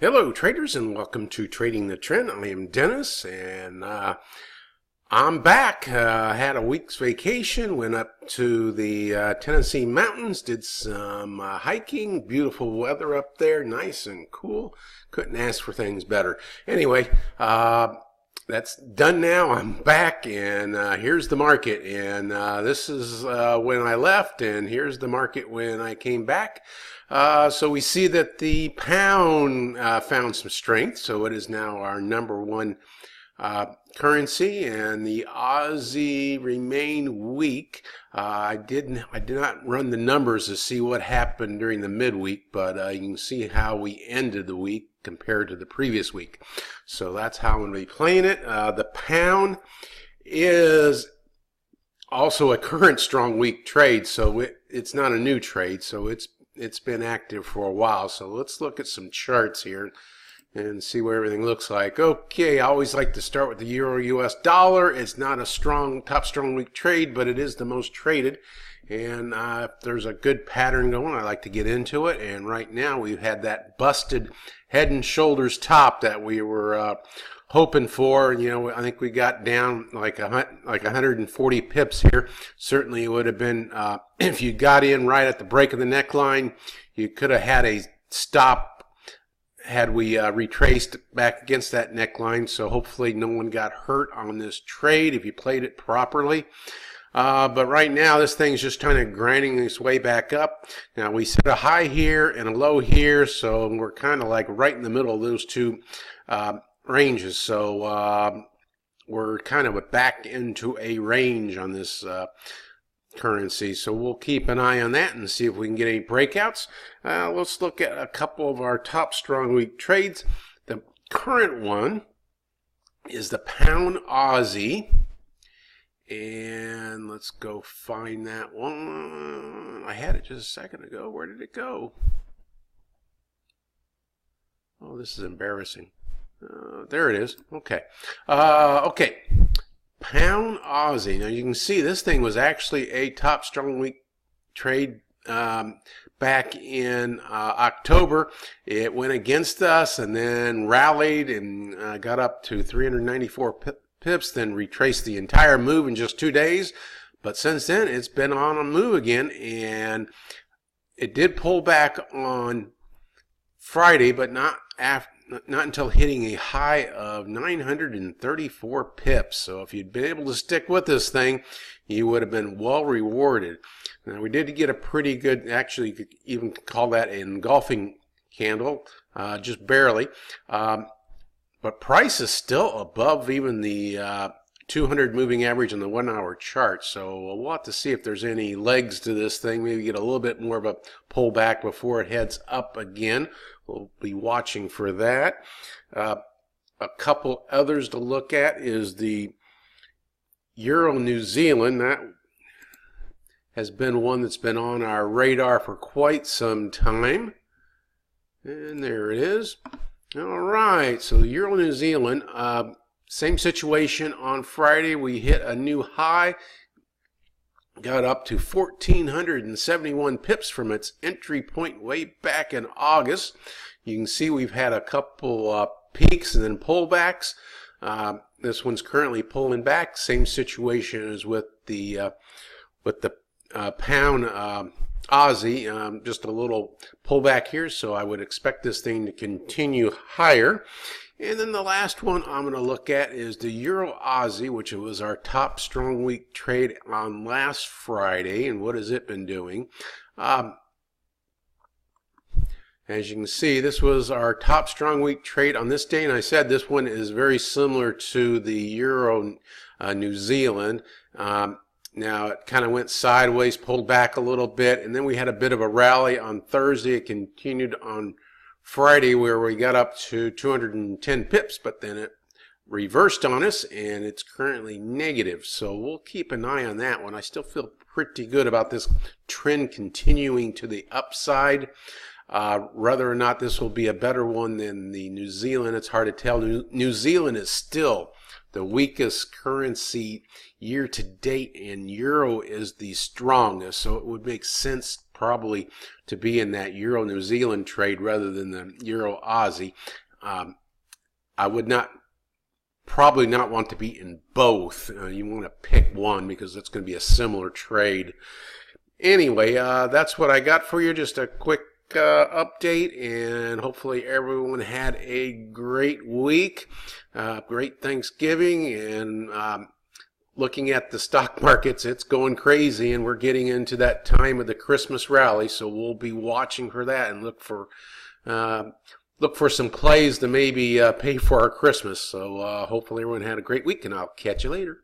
Hello, traders, and welcome to Trading the Trend. I am Dennis, and I'm back. Had a week's vacation, went up to the Tennessee mountains, did some hiking. Beautiful weather up there, nice and cool. Couldn't ask for things better. Anyway, that's done now. I'm back, and here's the market. And this is when I left, and here's the market when I came back. So we see that the pound found some strength, so it is now our number one currency, and the Aussie remained weak. I did not run the numbers to see what happened during the midweek, but you can see how we ended the week compared to the previous week. So that's how I'm going to be playing it. The pound is also a current strong week trade, so it's not a new trade, so it's been active for a while. So let's look at some charts here and see what everything looks like. Okay, I always like to start with the Euro US dollar. It's not a top strong week trade, but it is the most traded. And if there's a good pattern going, I like to get into it. And right now we've had that busted head and shoulders top that we were hoping for. You know, I think we got down like 140 pips here. Certainly it would have been, if you got in right at the break of the neckline, you could have had a stop had we retraced back against that neckline. So hopefully no one got hurt on this trade if you played it properly. But right now this thing's just kind of grinding its way back up. Now we set a high here and a low here, so we're kind of like right in the middle of those two ranges. So we're kind of back into a range on this currency, so we'll keep an eye on that and see if we can get any breakouts. Let's look at a couple of our top strong week trades. The current one is the pound Aussie, and let's go find that one. I had it just a second ago. Where did it go? Oh, this is embarrassing. There it is. Okay. Okay. Pound Aussie. Now you can see this thing was actually a top strong week trade back in October. It went against us and then rallied and got up to 394 pips, then retraced the entire move in just 2 days. But since then it's been on a move again, and it did pull back on Friday, but not until hitting a high of 934 pips. So if you'd been able to stick with this thing, you would have been well rewarded. Now we did get a pretty good, actually you could even call that an engulfing candle, just barely. But price is still above even the 200 moving average on the 1 hour chart. So we'll have to see if there's any legs to this thing. Maybe get a little bit more of a pullback before it heads up again. We'll be watching for that. A couple others to look at is the Euro New Zealand. That has been one that's been on our radar for quite some time. And there it is. All right, so Euro New Zealand, same situation on Friday. We hit a new high, got up to 1,471 pips from its entry point way back in August. You can see we've had a couple peaks and then pullbacks. This one's currently pulling back. Same situation as with the pound Aussie, just a little pullback here. So I would expect this thing to continue higher. And then the last one I'm going to look at is the Euro Aussie, which was our top strong week trade on last Friday. And what has it been doing? As you can see, this was our top strong week trade on this day. And I said this one is very similar to the Euro New Zealand. Now it kind of went sideways, pulled back a little bit, and then we had a bit of a rally on Thursday. It continued on Friday where we got up to 210 pips, but then it reversed on us and it's currently negative. So we'll keep an eye on that one. I still feel pretty good about this trend continuing to the upside. Whether or not this will be a better one than the New Zealand, it's hard to tell. New Zealand is still the weakest currency year to date, and euro is the strongest. So it would make sense probably to be in that Euro New Zealand trade rather than the Euro Aussie. I would probably not want to be in both. You want to pick one because that's going to be a similar trade. Anyway, that's what I got for you. Just a quick update, and hopefully everyone had a great week, great Thanksgiving, and looking at the stock markets, it's going crazy, and we're getting into that time of the Christmas rally, so we'll be watching for that and look for some plays to maybe pay for our Christmas. So hopefully everyone had a great week, and I'll catch you later.